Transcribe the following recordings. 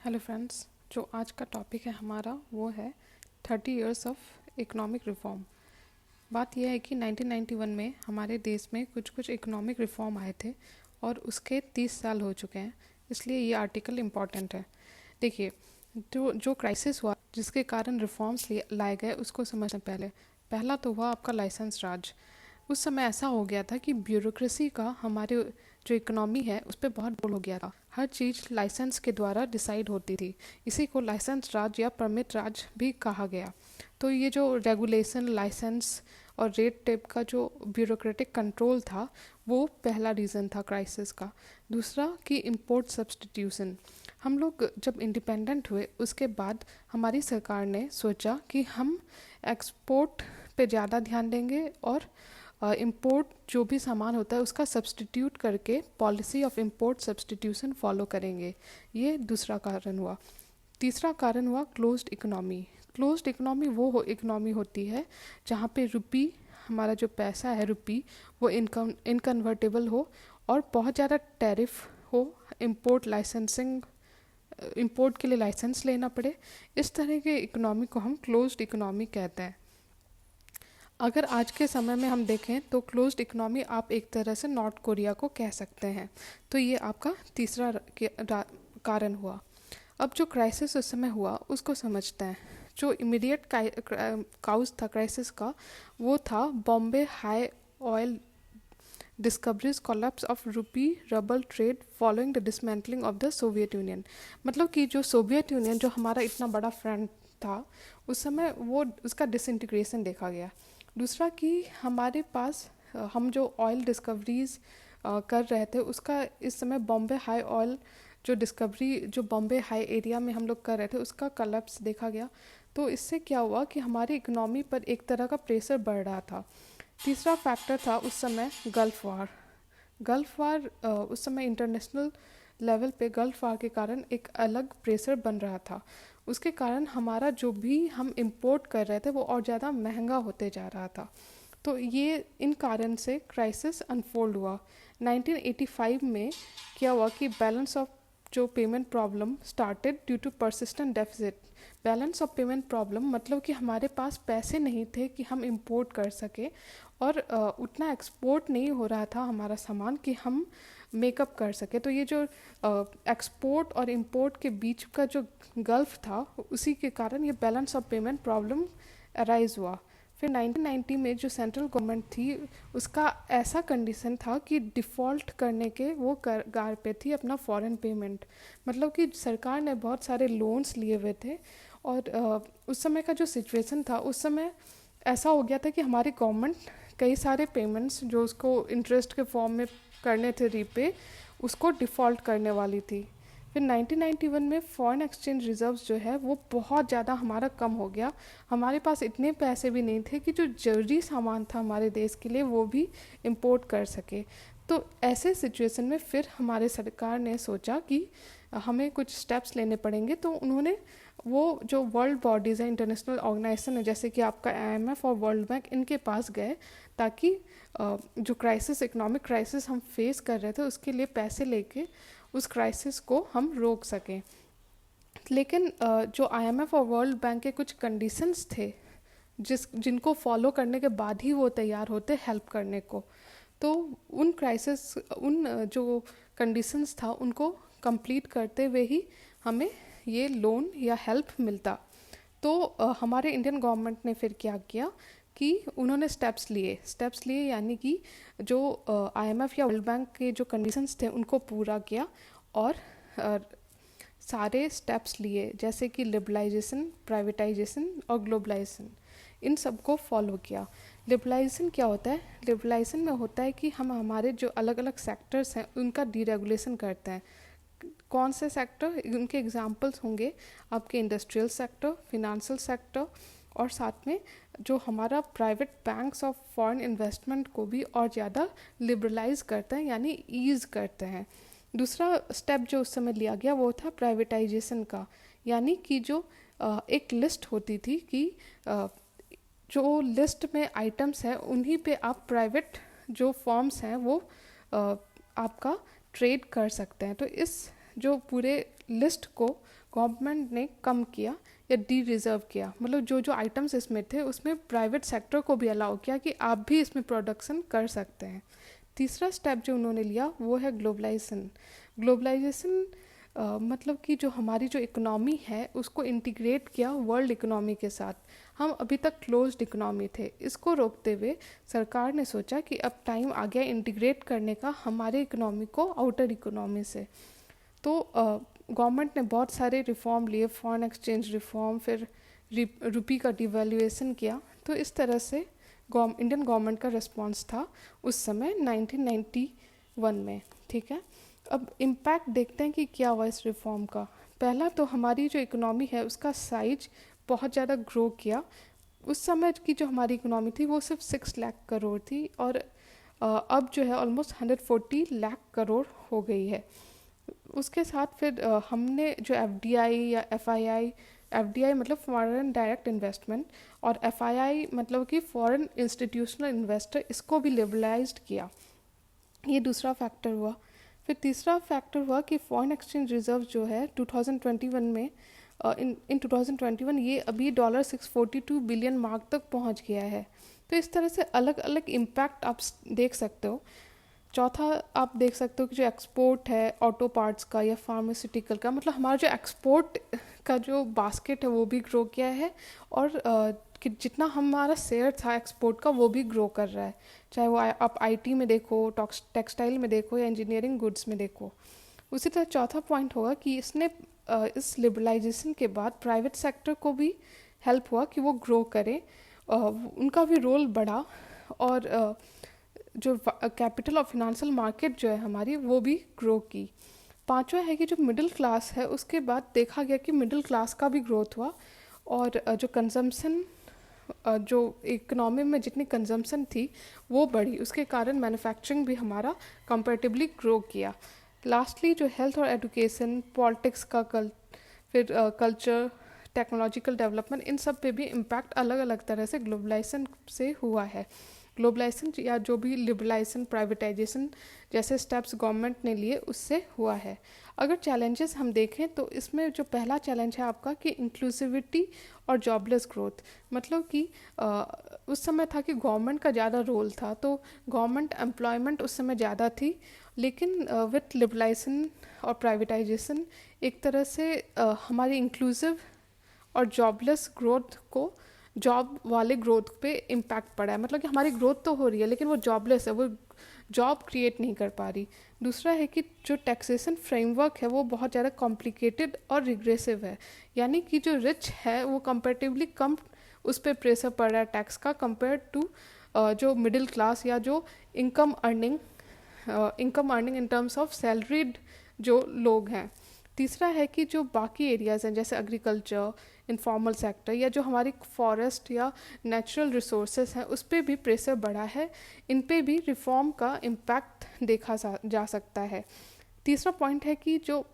Hello friends, जो आज का टॉपिक है हमारा वो है 30 इयर्स ऑफ इकोनॉमिक रिफॉर्म। बात यह है कि 1991 में हमारे देश में कुछ कुछ इकोनॉमिक रिफॉर्म आए थे और उसके 30 साल हो चुके हैं, इसलिए ये आर्टिकल इम्पॉर्टेंट है। देखिए, जो जो क्राइसिस हुआ जिसके कारण रिफॉर्म्स लाए गए उसको समझने पहले पहला तो हुआ आपका लाइसेंस राज। उस समय ऐसा हो गया था कि ब्यूरोक्रेसी का हमारे जो इकोनॉमी है उस पर बहुत बोल हो गया था। हर चीज़ लाइसेंस के द्वारा डिसाइड होती थी। इसी को लाइसेंस राज या परमिट राज भी कहा गया। तो ये जो रेगुलेशन, लाइसेंस और रेड टेप का जो ब्यूरोक्रेटिक कंट्रोल था वो पहला रीज़न था क्राइसिस का। दूसरा कि इंपोर्ट सब्सटीट्यूशन। हम लोग जब इंडिपेंडेंट हुए उसके बाद हमारी सरकार ने सोचा कि हम एक्सपोर्ट पे ज़्यादा ध्यान देंगे और इंपोर्ट जो भी सामान होता है उसका सब्सटीट्यूट करके policy of import substitution follow करेंगे। ये दूसरा कारण हुआ। तीसरा कारण हुआ क्लोज्ड इकोनॉमी। क्लोज्ड इकोनॉमी वो इकोनॉमी होती है जहाँ पे रुपी, हमारा जो पैसा है रुपी, वो इनकन्वर्टेबल हो और बहुत ज़्यादा टैरिफ हो, इंपोर्ट के लिए लाइसेंस लेना पड़े। इस तरह के इकोनॉमी को हम क्लोज्ड इकोनॉमी कहते हैं। अगर आज के समय में हम देखें तो क्लोज्ड इकोनॉमी आप एक तरह से नॉर्थ कोरिया को कह सकते हैं। तो ये आपका तीसरा कारण हुआ। अब जो क्राइसिस उस समय हुआ उसको समझते हैं। जो इमीडिएट काउज था क्राइसिस का वो था Bombay High oil discoveries collapse of rupee rouble trade following the dismantling of the Soviet Union. मतलब कि जो सोवियत यूनियन जो हमारा इतना बड़ा फ्रेंड था उस समय वो उसका डिसइंटीग्रेशन देखा गया। दूसरा कि हमारे पास हम जो ऑयल डिस्कवरीज कर रहे थे उसका इस समय बॉम्बे हाई ऑयल जो डिस्कवरी जो बॉम्बे हाई एरिया में हम लोग कर रहे थे उसका कोलैप्स देखा गया। तो इससे क्या हुआ कि हमारी इकोनॉमी पर एक तरह का प्रेशर बढ़ रहा था। तीसरा फैक्टर था उस समय गल्फ वार उस समय इंटरनेशनल लेवल पे गल्फ वार के कारण एक अलग प्रेशर बन रहा था। उसके कारण हमारा जो भी हम इंपोर्ट कर रहे थे वो और ज़्यादा महंगा होते जा रहा था। तो ये इन कारण से क्राइसिस अनफोल्ड हुआ। 1985 में क्या हुआ कि बैलेंस ऑफ जो payment problem started due to persistent deficit. Balance of payment problem मतलब कि हमारे पास पैसे नहीं थे कि हम इंपोर्ट कर सके और उतना एक्सपोर्ट नहीं हो रहा था हमारा सामान कि हम मेकअप कर सके। तो ये जो एक्सपोर्ट और इंपोर्ट के बीच का जो गल्फ था उसी के कारण ये balance of payment problem arise हुआ। फिर 1990 में जो सेंट्रल गवर्नमेंट थी उसका ऐसा कंडीशन था कि डिफ़ॉल्ट करने के वो कगार पे थी अपना फॉरेन पेमेंट। मतलब कि सरकार ने बहुत सारे लोन्स लिए हुए थे और उस समय का जो सिचुएशन था उस समय ऐसा हो गया था कि हमारी गवर्नमेंट कई सारे पेमेंट्स जो उसको इंटरेस्ट के फॉर्म में करने थे रीपे, उसको डिफ़ॉल्ट करने वाली थी। फिर 1991 में फॉरेन एक्सचेंज रिजर्व्स जो है वो बहुत ज़्यादा हमारा कम हो गया। हमारे पास इतने पैसे भी नहीं थे कि जो ज़रूरी सामान था हमारे देश के लिए वो भी इंपोर्ट कर सके। तो ऐसे सिचुएशन में फिर हमारे सरकार ने सोचा कि हमें कुछ स्टेप्स लेने पड़ेंगे। तो उन्होंने वो जो वर्ल्ड बॉडीज़ है, इंटरनेशनल ऑर्गेनाइजेशन है जैसे कि आपका IMF और वर्ल्ड बैंक, इनके पास गए ताकि जो क्राइसिस, इकोनॉमिक क्राइसिस हम फेस कर रहे थे उसके लिए पैसे लेके उस क्राइसिस को हम रोक सकें। लेकिन जो IMF और वर्ल्ड बैंक के कुछ कंडीशंस थे जिनको फॉलो करने के बाद ही वो तैयार होते हेल्प करने को। तो उन जो कंडीशंस था उनको कंप्लीट करते हुए ही हमें ये लोन या हेल्प मिलता। तो हमारे इंडियन गवर्नमेंट ने फिर क्या किया कि उन्होंने स्टेप्स लिए यानी कि जो IMF या वर्ल्ड बैंक के जो कंडीशंस थे उनको पूरा किया और सारे स्टेप्स लिए जैसे कि लिबरलाइजेशन, प्राइवेटाइजेशन और ग्लोबलाइजेशन, इन सबको फॉलो किया। लिबरलाइजेशन क्या होता है? लिबरलाइजेशन में होता है कि हम हमारे जो अलग अलग सेक्टर्स हैं उनका डीरेगुलेशन करते हैं। कौन से सेक्टर? उनके एग्जांपल्स होंगे आपके इंडस्ट्रियल सेक्टर, फिनेंशियल सेक्टर और साथ में जो हमारा private banks of foreign investment को भी और ज़्यादा लिबरलाइज करते हैं यानी ईज़ करते हैं। दूसरा स्टेप जो उस समय लिया गया वो था प्राइवेटाइजेशन का, यानी कि जो एक लिस्ट होती थी कि जो लिस्ट में आइटम्स हैं उन्हीं पे आप प्राइवेट जो फॉर्म्स हैं वो आपका ट्रेड कर सकते हैं। तो इस जो पूरे लिस्ट को गवर्नमेंट ने कम किया या डी रिजर्व किया, मतलब जो जो आइटम्स इसमें थे उसमें प्राइवेट सेक्टर को भी अलाउ किया कि आप भी इसमें प्रोडक्शन कर सकते हैं। तीसरा स्टेप जो उन्होंने लिया वो है ग्लोबलाइजेशन। ग्लोबलाइजेशन मतलब कि जो हमारी जो इकोनॉमी है उसको इंटीग्रेट किया वर्ल्ड इकोनॉमी के साथ। हम अभी तक क्लोज्ड इकोनॉमी थे, इसको रोकते हुए सरकार ने सोचा कि अब टाइम आ गया इंटीग्रेट करने का हमारे इकोनॉमी को आउटर इकोनॉमी से। तो गवर्नमेंट ने बहुत सारे रिफॉर्म लिए, फॉरेन एक्सचेंज रिफॉर्म, फिर रुपी का डिवैल्यूएशन किया। तो इस तरह से इंडियन गवर्नमेंट का रिस्पांस था उस समय 1991 में। ठीक है, अब इम्पैक्ट देखते हैं कि क्या हुआ इस रिफॉर्म का। पहला तो हमारी जो इकोनॉमी है उसका साइज बहुत ज़्यादा ग्रो किया। उस समय की जो हमारी इकोनॉमी थी वो सिर्फ 6 लाख करोड़ थी और अब जो है ऑलमोस्ट 140 लाख करोड़ हो गई है। उसके साथ फिर हमने जो एफडीआई या एफआईआई, एफडीआई मतलब फॉरेन डायरेक्ट इन्वेस्टमेंट और एफआईआई मतलब कि फॉरेन इंस्टीट्यूशनल इन्वेस्टर, इसको भी लिबरलाइज्ड किया। ये दूसरा फैक्टर हुआ। फिर तीसरा फैक्टर हुआ कि फॉरेन एक्सचेंज रिजर्व जो है 2021 में इन 2021 ये अभी $642 बिलियन मार्क तक पहुंच गया है। तो इस तरह से अलग अलग इम्पैक्ट आप देख सकते हो। चौथा आप देख सकते हो कि जो एक्सपोर्ट है ऑटो पार्ट्स का या फार्मास्यूटिकल का, मतलब हमारा जो एक्सपोर्ट का जो बास्केट है वो भी ग्रो किया है और कि जितना हमारा शेयर था एक्सपोर्ट का वो भी ग्रो कर रहा है, चाहे वो आप आईटी में देखो, टेक्सटाइल में देखो या इंजीनियरिंग गुड्स में देखो। उसी तरह चौथा पॉइंट होगा कि इसने इस लिबरलाइजेशन के बाद प्राइवेट सेक्टर को भी हेल्प हुआ कि वो ग्रो करे, उनका भी रोल बढ़ा और जो कैपिटल और फिनेंशियल मार्केट जो है हमारी वो भी ग्रो की। पांचवा है कि जो मिडिल क्लास है उसके बाद देखा गया कि मिडिल क्लास का भी ग्रोथ हुआ और जो कंजम्पशन, जो इकोनॉमी में जितनी कंजम्पशन थी वो बढ़ी, उसके कारण मैन्युफैक्चरिंग भी हमारा कंपैरेटिवली ग्रो किया। लास्टली जो हेल्थ और एजुकेशन, पॉलिटिक्स का फिर कल्चर, टेक्नोलॉजिकल डेवलपमेंट, इन सब पे भी इम्पैक्ट अलग अलग तरह से ग्लोबलाइजेशन से हुआ है। ग्लोबलाइजेशन या जो भी लिबरलाइजेशन, प्राइवेटाइजेशन जैसे स्टेप्स गवर्नमेंट ने लिए उससे हुआ है। अगर चैलेंजेस हम देखें तो इसमें जो पहला चैलेंज है आपका कि इंक्लूसिविटी और जॉबलेस ग्रोथ, मतलब कि उस समय था कि गवर्नमेंट का ज़्यादा रोल था, तो गवर्नमेंट एम्प्लॉयमेंट उस समय ज़्यादा थी, लेकिन विथ लिबरलाइजेशन और प्राइवेटाइजेशन एक तरह से हमारी इंक्लूसिव और जॉबलेस ग्रोथ को, जॉब वाले ग्रोथ पे इम्पैक्ट पड़ा है। मतलब कि हमारी ग्रोथ तो हो रही है लेकिन वो जॉबलेस है, वो जॉब क्रिएट नहीं कर पा रही। दूसरा है कि जो टैक्सेशन फ्रेमवर्क है वो बहुत ज़्यादा कॉम्प्लिकेटेड और रिग्रेसिव है, यानी कि जो रिच है वो कंपैरेटिवली कम उस पर प्रेशर पड़ रहा है टैक्स का कंपेयर टू जो मिडिल क्लास या जो income earning in terms of salaried जो लोग हैं। तीसरा है कि जो बाकी एरियाज़ हैं जैसे एग्रीकल्चर, इनफॉर्मल सेक्टर या जो हमारी फॉरेस्ट या नेचुरल रिसोर्सेज हैं उस पर भी प्रेशर बढ़ा है, इन पे भी रिफॉर्म का इम्पैक्ट देखा जा सकता है। तीसरा पॉइंट है कि जो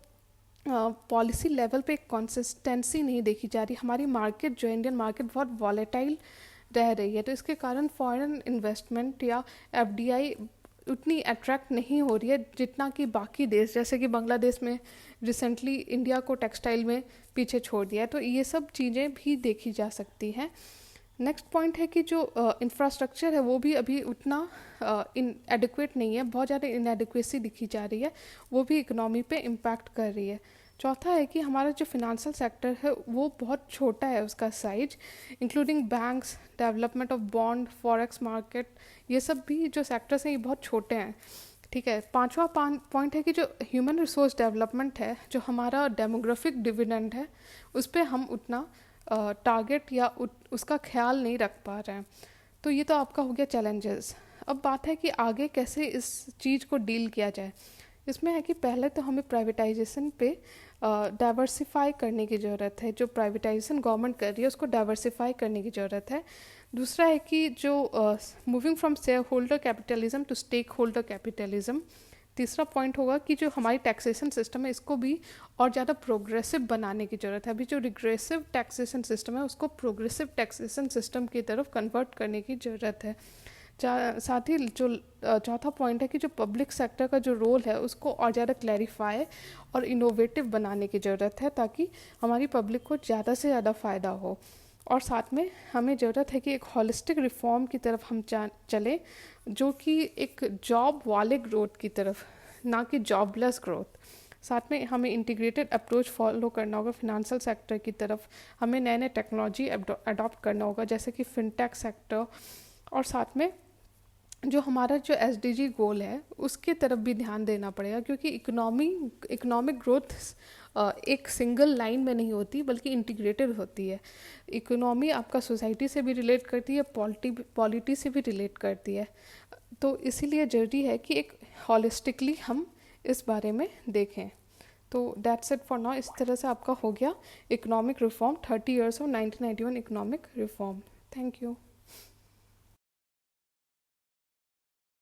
पॉलिसी लेवल पे एक कंसिस्टेंसी नहीं देखी जा रही। हमारी मार्केट जो इंडियन मार्केट बहुत वॉलेटाइल रह रही है, तो इसके कारण फॉरेन इन्वेस्टमेंट या एफडीआई उतनी अट्रैक्ट नहीं हो रही है जितना कि बाकी देश, जैसे कि बांग्लादेश में रिसेंटली इंडिया को टेक्सटाइल में पीछे छोड़ दिया है। तो ये सब चीज़ें भी देखी जा सकती हैं। नेक्स्ट पॉइंट है कि जो इंफ्रास्ट्रक्चर है वो भी अभी उतना इनएडिक्वेट नहीं है, बहुत ज़्यादा इनएडिक्वेसी दिखी जा रही है, वो भी इकोनॉमी पे इम्पैक्ट कर रही है। चौथा है कि हमारा जो फिनेंशियल सेक्टर है वो बहुत छोटा है, उसका size, including banks, development of bond, forex market, ये सब भी जो सेक्टर्स हैं ये बहुत छोटे हैं। ठीक है। पांचवा पॉइंट है कि जो ह्यूमन रिसोर्स डेवलपमेंट है, जो हमारा डेमोग्राफिक डिविडेंड है, उस पर हम उतना टारगेट या उसका ख्याल नहीं रख पा रहे हैं। तो ये तो आपका हो गया चैलेंजेस। अब बात है कि आगे कैसे इस चीज़ को डील किया जाए। इसमें है कि पहले तो हमें प्राइवेटाइजेशन पे डाइवर्सिफाई करने की ज़रूरत है, जो प्राइवेटाइजेशन गवर्नमेंट कर रही है उसको डाइवर्सिफाई करने की ज़रूरत है। दूसरा है कि जो moving from shareholder capitalism to stakeholder capitalism. तीसरा पॉइंट होगा कि जो हमारी टैक्सेशन सिस्टम है इसको भी और ज़्यादा प्रोग्रेसिव बनाने की ज़रूरत है। अभी जो रिग्रेसिव टैक्सेशन सिस्टम है उसको प्रोग्रेसिव टैक्सेशन सिस्टम की तरफ कन्वर्ट करने की ज़रूरत है। साथ ही जो चौथा पॉइंट है कि जो पब्लिक सेक्टर का जो रोल है उसको और ज़्यादा क्लैरिफाई और इनोवेटिव बनाने की ज़रूरत है, ताकि हमारी पब्लिक को ज़्यादा से ज़्यादा फ़ायदा हो। और साथ में हमें ज़रूरत है कि एक हॉलिस्टिक रिफॉर्म की तरफ हम चलें, जो कि एक जॉब वाले ग्रोथ की तरफ, ना कि जॉबलेस ग्रोथ। साथ में हमें इंटीग्रेटेड अप्रोच फॉलो करना होगा फिनेंशियल सेक्टर की तरफ। हमें नए नए टेक्नोलॉजी अडॉप्ट करना होगा, जैसे कि फिनटेक सेक्टर। और साथ में जो हमारा जो एसडीजी गोल है उसके तरफ भी ध्यान देना पड़ेगा, क्योंकि इकोनॉमिक ग्रोथ एक सिंगल लाइन में नहीं होती, बल्कि इंटीग्रेटेड होती है। इकोनॉमी आपका सोसाइटी से भी रिलेट करती है, पॉलिटी से भी रिलेट करती है। तो इसीलिए ज़रूरी है कि एक हॉलिस्टिकली हम इस बारे में देखें। तो दैट्स इट फॉर नाउ। इस तरह से आपका हो गया economic reform 30 years of 1991 economic reform. Thank you.